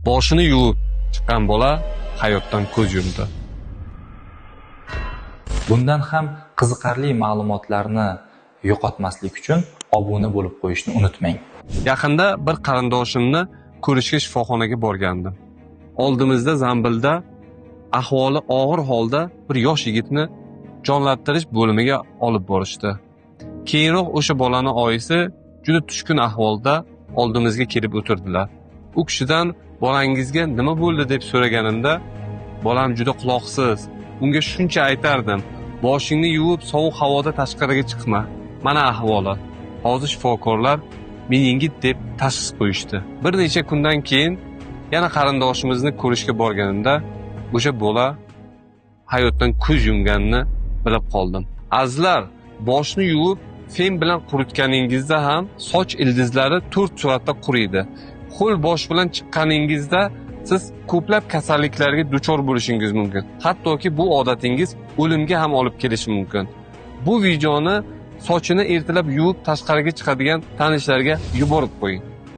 boshini yuvib chiqqan bola hayotdan ko'z yumdi. Bundan ham qiziqarli ma'lumotlarni yo'qotmaslik uchun obuna bo'lib qo'yishni unutmang. Yaqinda bir qarindoshimni ko'rishga shifoxonaga borgandim. Oldimizda zambilda ahvoli og'ir holda bir yosh yigitni jonlantirish bo'limiga olib borishdi. Keyinroq o'sha bolani oyisi juda tushkun ahvolda oldimizga kelib o'tirdilar. U kishidan bolangizga nima bo'ldi deb so'raganimda, bolam juda quloqsiz. Unga shuncha aytardim: boshingni yuvib sovuq havoda tashqariga chiqma. Mana ahvoli. Hozir shifokorlar meningit deb tashxis qo'yishdi. Bir necha kundan keyin yana qarindoshimizni ko'rishga borganimda o'sha bola hayotdan ko'z yumganini bilib qoldim. Azizlar, boshni yuvib fen bilan quritganingizda ham soch ildizlari 4 sur'atda quriydi. Qo'l bosh bilan chiqqaningizda siz ko'plab kasalliklarga duchor bo'lishingiz mumkin. Hattoki bu odatingiz o'limga ham olib kelishi mumkin. Bu videoni sochini ertalab yuvib tashqariga chiqadigan tanishlarga yuborib qo'ying.